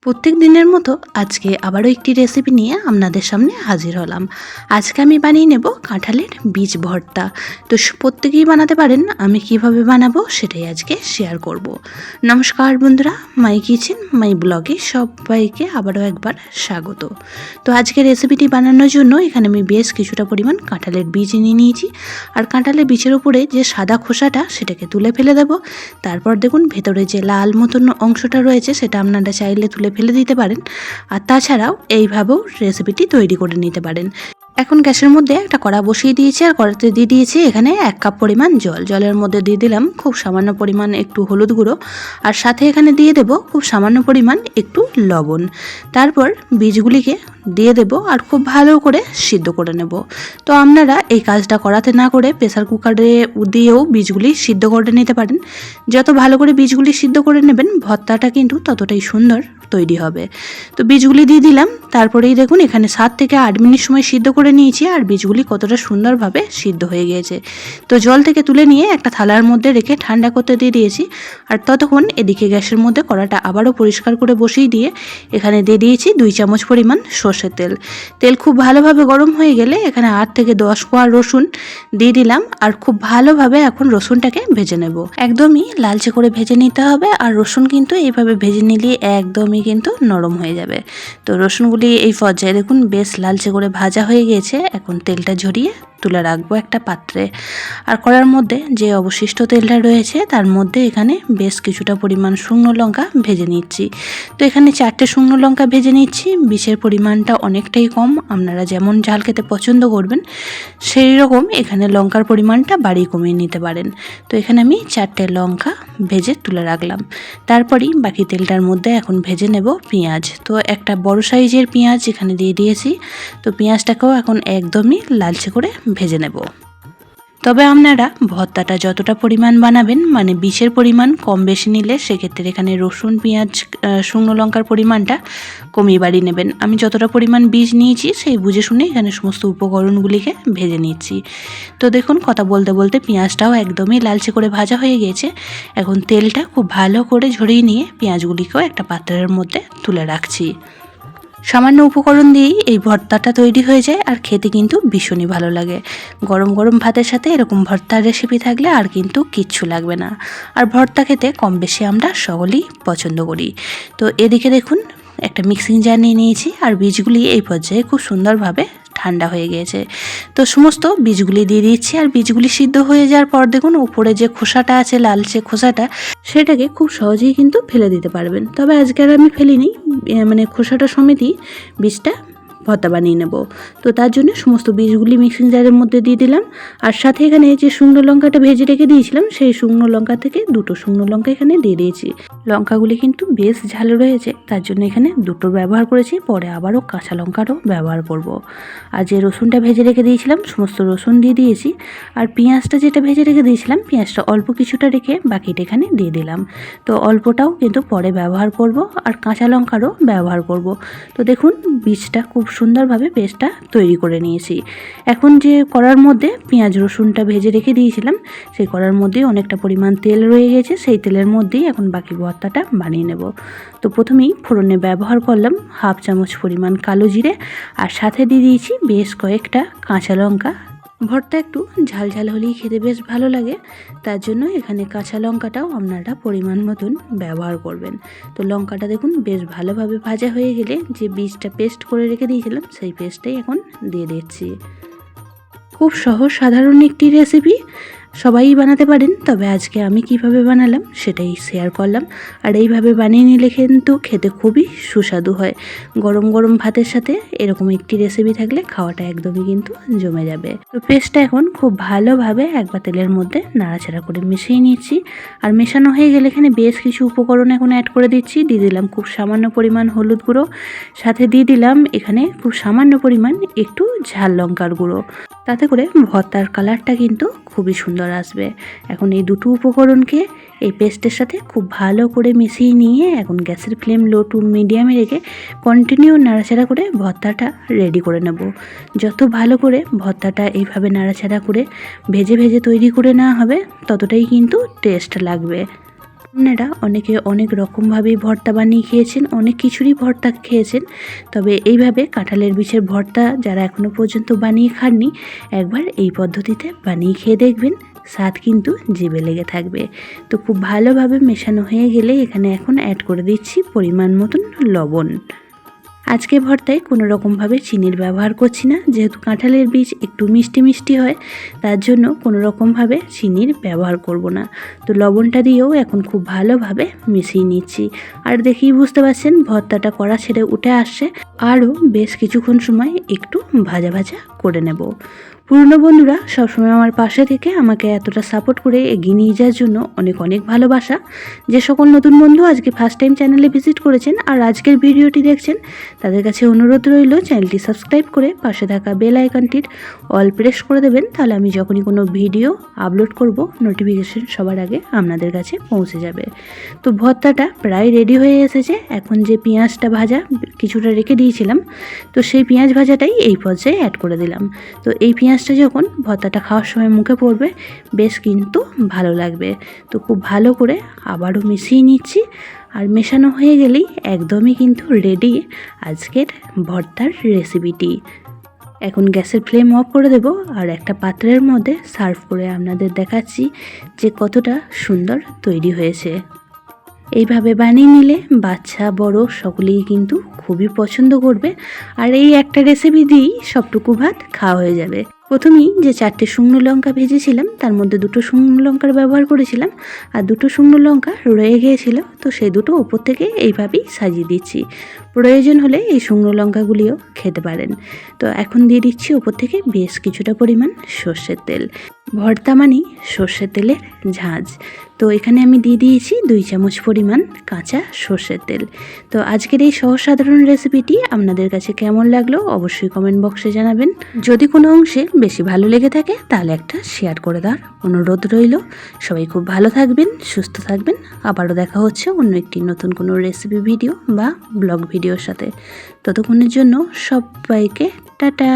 প্রত্যেক দিনের মতো আজকে আবারও একটি রেসিপি নিয়ে আপনাদের সামনে হাজির হলাম। আজকে আমি বানিয়ে নেব কাঁঠালের বীজ ভর্তা। তো প্রত্যেকেই বানাতে পারেন, আমি কিভাবে বানাবো সেটাই আজকে শেয়ার করব। নমস্কার বন্ধুরা, মাই কিচেন মাই ব্লগে সবাইকে আবারও একবার স্বাগত। তো আজকে রেসিপিটি বানানোর জন্য এখানে আমি বেশ কিছুটা পরিমাণ কাঁঠালের বীজ নিয়ে নিয়েছি। আর কাঁঠালের বীজের উপরে যে সাদা খোসাটা সেটাকে তুলে ফেলে দেব। তারপর দেখুন ভেতরে যে লাল মতন অংশটা রয়েছে সেটা আপনারা চাইলে তুলে ফেলে দিতে পারেন। আর তাছাড়াও এইভাবেও রেসিপিটি তৈরি করে নিতে পারেন। এখন গ্যাসের মধ্যে একটা কড়া বসিয়ে দিয়েছি, আর কড়াতে দিয়ে দিয়েছি এখানে 1 কাপ পরিমাণ জল। জলের মধ্যে দিয়ে দিলাম খুব সামান্য পরিমাণ একটু হলুদ গুঁড়ো, আর সাথে এখানে দিয়ে দেব খুব সামান্য পরিমাণ একটু লবণ। তারপর বীজগুলিকে দিয়ে দেব আর খুব ভালো করে সিদ্ধ করে নেব। তো আপনারা এই কাজটা করাতে না করে প্রেসার কুকারে দিয়েও বীজগুলি সিদ্ধ করে নিতে পারেন। যত ভালো করে বীজগুলি সিদ্ধ করে নেবেন ভর্তাটা কিন্তু ততটাই সুন্দর তৈরি হবে। তো বীজগুলি দিয়ে দিলাম, তারপরেই দেখুন এখানে 7 থেকে 8 মিনিট সময় সিদ্ধ করে নিয়েছি, আর বীজগুলি কতটা সুন্দরভাবে সিদ্ধ হয়ে গিয়েছে। তো জল থেকে তুলে নিয়ে একটা থালার মধ্যে রেখে ঠান্ডা করতে দিয়ে দিয়েছি। আর ততক্ষণ এদিকে গ্যাসের মধ্যে কড়াটা আবারও পরিষ্কার করে বসিয়ে দিয়ে এখানে দিয়ে দিয়েছি 2 চামচ পরিমাণ সর্ষের তেল। তেল খুব ভালোভাবে গরম হয়ে গেলে এখানে 8 থেকে 10 কোয়া রসুন দিয়ে দিলাম, আর খুব ভালোভাবে এখন রসুনটাকে ভেজে নেব। একদমই লালচে করে ভেজে নিতে হবে, আর রসুন কিন্তু এইভাবে ভেজে নিলে একদমই কিন্তু নরম হয়ে যাবে। তো রসুনগুলি এই পর্যায়ে দেখুন বেশ লালচে করে ভাজা হয়ে গিয়েছে। এখন তেলটা ঝরিয়ে তুলে রাখবো একটা পাত্রে। আর কড়ার মধ্যে যে অবশিষ্ট তেলটা রয়েছে তার মধ্যে এখানে বেশ কিছুটা পরিমাণ শুকনো লঙ্কা ভেজে নিচ্ছি। তো এখানে 4টে শুকনো লঙ্কা ভেজে নিচ্ছি। বিষের পরিমাণটা অনেকটাই কম, আপনারা যেমন ঝাল খেতে পছন্দ করবেন সেই রকম এখানে লঙ্কার পরিমাণটা বাড়িয়ে কমিয়ে নিতে পারেন। তো এখানে আমি 4টে লঙ্কা ভেজে তুলে রাখলাম। তারপরই বাকি তেলটার মধ্যে এখন ভেজে নেব পেঁয়াজ। তো একটা বড় সাইজের পেঁয়াজ এখানে দিয়ে দিয়েছি। তো পেঁয়াজটাকেও এখন একদমই লালচে করে ভেজে নেব। তবে আপনারা ভর্তাটা যতটা পরিমাণ বানাবেন, মানে বিষের পরিমাণ কম বেশি নিলে সেক্ষেত্রে এখানে রসুন পেঁয়াজ শুকনো লঙ্কার পরিমাণটা কমিয়ে বাড়িয়ে নেবেন। আমি যতটা পরিমাণ বীজ নিয়েছি সেই বুঝে শুনে এখানে সমস্ত উপকরণগুলিকে ভেজে নিচ্ছি। তো দেখুন কথা বলতে বলতে পেঁয়াজটাও একদমই লালচে করে ভাজা হয়ে গিয়েছে। এখন তেলটা খুব ভালো করে ঝরিয়ে নিয়ে পেঁয়াজগুলিকেও একটা পাত্রের মধ্যে তুলে রাখছি। সামান্য উপকরণ দিয়েই এই ভর্তাটা তৈরি হয়ে যায়, আর খেতে কিন্তু ভীষণই ভালো লাগে। গরম গরম ভাতের সাথে এরকম ভর্তার রেসিপি থাকলে আর কিন্তু কিচ্ছু লাগবে না। আর ভর্তা খেতে কম বেশি আমরা সকলেই পছন্দ করি। তো এদিকে দেখুন একটা মিক্সিং জার নিয়ে নিয়েছি, আর বীজগুলি এই পর্যায়ে খুব সুন্দরভাবে ঠান্ডা হয়ে গিয়েছে। তো সমস্ত বীজগুলি দিয়ে দিচ্ছি, আর বীজগুলি সিদ্ধ হয়ে যাওয়ার পর দেখুন উপরে যে খোসাটা আছে লালচে খোসাটা সেটাকে খুব সহজেই কিন্তু ফেলে দিতে পারবেন। তবে আজকে আর আমি ফেলিনি, মানে খোসাটা সমেতই বীজটা ভর্তা বানিয়ে নেব। তো তার জন্য সমস্ত বীজগুলি মিক্সিং জারের মধ্যে দিয়ে দিলাম। আর সাথে এখানে যে শুকনো লঙ্কাটা ভেজে রেখে দিয়েছিলাম সেই শুকনো লঙ্কা থেকে 2টো শুকনো লঙ্কা এখানে দিয়ে দিয়েছি। লঙ্কাগুলি কিন্তু বেশ ঝাল রয়েছে, তার জন্য এখানে 2টো ব্যবহার করেছি, পরে আবারও কাঁচা লঙ্কারও ব্যবহার করব। আর যে রসুনটা ভেজে রেখে দিয়েছিলাম সমস্ত রসুন দিয়ে দিয়েছি। আর পেঁয়াজটা যেটা ভেজে রেখে দিয়েছিলাম পেঁয়াজটা অল্প কিছুটা রেখে বাকিটা এখানে দিয়ে দিলাম। তো অল্পটাও কিন্তু পরে ব্যবহার করব, আর কাঁচা লঙ্কারও ব্যবহার করব। তো দেখুন বীজটা খুব সুন্দরভাবে পেস্টটা তৈরি করে নিয়েছি। এখন যে কড়ার মধ্যে পেঁয়াজ রসুনটা ভেজে রেখে দিয়েছিলাম সেই কড়ার মধ্যে অনেকটা পরিমাণ তেল রয়ে গেছে, সেই তেলের মধ্যেই এখন বাকি ভর্তাটা বানিয়ে নেব। তো প্রথমেই ফোড়নে ব্যবহার করলাম 1/2 চামচ পরিমাণ কালো জিরে, আর সাথে দিয়ে দিয়েছি বেশ কয়েকটা কাঁচা লঙ্কা। ভর্তা একটু ঝাল ঝাল হলেই খেতে বেশ ভালো লাগে, তার জন্য এখানে কাঁচা লঙ্কাটাও আপনারা পরিমাণ মতন ব্যবহার করবেন। তো লঙ্কাটা দেখুন বেশ ভালোভাবে ভাজা হয়ে গেলে যে বীজটা পেস্ট করে রেখে দিয়েছিলাম সেই পেস্টটাই এখন দিয়ে দিচ্ছি। খুব সহজ সাধারণ একটি রেসিপি, সবাই বানাতে পারেন, তবে আজকে আমি কিভাবে বানালাম সেটাই শেয়ার করলাম। আর এইভাবে বানিয়ে নিলে কিন্তু খেতে খুবই সুস্বাদু হয়। গরম গরম ভাতের সাথে এরকম একটি রেসিপি থাকলে খাওয়াটা একদমই কিন্তু জমে যাবে। তো পেস্টটা এখন খুব ভালোভাবে একবার তেলের মধ্যে নাড়াচাড়া করে মিশিয়ে নিচ্ছি। আর মেশানো হয়ে গেলে এখানে বেশ কিছু উপকরণ এখন অ্যাড করে দিচ্ছি। দিয়ে দিলাম খুব সামান্য পরিমাণ হলুদ গুঁড়ো, সাথে দিয়ে দিলাম এখানে খুব সামান্য পরিমাণ একটু ঝাল লঙ্কার গুঁড়ো। তাতে করে ভর্তার কালারটা কিন্তু খুবই সুন্দর আসবে। এখন এই দুটো উপকরণকে এই পেস্টের সাথে খুব ভালো করে মিশিয়ে নিয়ে এখন গ্যাসের ফ্লেম লো টু মিডিয়ামে রেখে কন্টিনিউ নাড়াচাড়া করে ভর্তাটা রেডি করে নেব। যত ভালো করে ভর্তাটা এইভাবে নাড়াচাড়া করে ভেজে ভেজে তৈরি করে নেওয়া হবে ততটাই কিন্তু টেস্ট লাগবে। আপনারা অনেকে অনেক রকমভাবেই ভর্তা বানিয়ে খেয়েছেন, অনেক কিছুরই ভর্তা খেয়েছেন, তবে এইভাবে কাঁঠালের বীজের ভর্তা যারা এখনও পর্যন্ত বানিয়ে খাননি, একবার এই পদ্ধতিতে বানিয়ে খেয়ে দেখবেন, স্বাদ কিন্তু জিভে লেগে থাকবে। তো খুব ভালোভাবে মেশানো হয়ে গেলে এখানে এখন অ্যাড করে দিচ্ছি পরিমাণ মতন লবণ। আজকে ভর্তায় কোনো রকমভাবে চিনির ব্যবহার করছি না, যেহেতু কাঁঠালের বীজ একটু মিষ্টি মিষ্টি হয়, তার জন্য কোনো রকমভাবে চিনির ব্যবহার করব না। তো লবণটা দিয়েও এখন খুব ভালোভাবে মিশিয়ে নিচ্ছি। আর দেখেই বুঝতে পারছেন ভর্তাটা কড়া ছেড়ে উঠে আসছে, আরও বেশ কিছুক্ষণ সময় একটু ভাজা ভাজা করে নেব। পুরনো বন্ধুরা সবসময় আমার পাশে থেকে আমাকে এতটা সাপোর্ট করে এগিয়ে নিয়ে যাওয়ার জন্য অনেক অনেক ভালোবাসা। যে সকল নতুন বন্ধু আজকে ফার্স্ট টাইম চ্যানেলে ভিজিট করেছেন আর আজকের ভিডিওটি দেখছেন, তাদের কাছে অনুরোধ রইল চ্যানেলটি সাবস্ক্রাইব করে পাশে থাকা বেল আইকনটির অল প্রেস করে দেবেন, তাহলে আমি যখনই কোনো ভিডিও আপলোড করব নোটিফিকেশন সবার আগে আপনাদের কাছে পৌঁছে যাবে। তো ভর্তাটা প্রায় রেডি হয়ে এসেছে। এখন যে পেঁয়াজটা ভাজা কিছুটা রেখে দিয়েছিলাম, তো সেই পেঁয়াজ ভাজাটাই এই পর্যায়ে অ্যাড করে দিলাম। তো এই পেঁয়াজটা যখন ভর্তাটা খাওয়ার সময় মুখে পড়বে বেশ কিন্তু ভালো লাগবে। তো খুব ভালো করে আবারও মিশিয়ে নিচ্ছি। আর মেশানো হয়ে গেলেই একদমই কিন্তু রেডি আজকের ভর্তার রেসিপিটি। এখন গ্যাসের ফ্লেম অফ করে দেব আর একটা পাত্রের মধ্যে সার্ভ করে আপনাদের দেখাচ্ছি যে কতটা সুন্দর তৈরি হয়েছে। এইভাবে বানিয়ে নিলে বাচ্চা বড় সকলেই কিন্তু খুবই পছন্দ করবে। আর এই একটা রেসিপি দিয়েই সবটুকু ভাত খাওয়া হয়ে যাবে। প্রথমেই যে 4টে শুকনো লঙ্কা ভেজেছিলাম তার মধ্যে 2টো শুকনো লঙ্কার ব্যবহার করেছিলাম, আর 2টো শুকনো লঙ্কা রয়ে গিয়েছিল, তো সেই দুটো ওপর থেকে এইভাবেই সাজিয়ে দিচ্ছি। প্রয়োজন হলে এই শুকনো লঙ্কাগুলিও খেতে পারেন। তো এখন দিয়ে দিচ্ছি ওপর থেকে বেশ কিছুটা পরিমাণ সর্ষের তেল। ভর্তা মানেই সর্ষের তেলের ঝাঁঝ। তো এখানে আমি দিয়ে দিয়েছি 2 চামচ পরিমাণ কাঁচা সর্ষের তেল। তো আজকের এই সহজ সাধারণ রেসিপিটি আপনাদের কাছে কেমন লাগলো অবশ্যই কমেন্ট বক্সে জানাবেন। যদি কোনো অংশে বেশি ভালো লেগে থাকে তাহলে একটা শেয়ার করে দেওয়ার অনুরোধ রইল। সবাই খুব ভালো থাকবেন, সুস্থ থাকবেন। আবারও দেখা হচ্ছে অন্য একটি নতুন কোনো রেসিপি ভিডিও বা ব্লগ ভিডিওর সাথে। ততক্ষণের জন্য সবাইকে টাটা।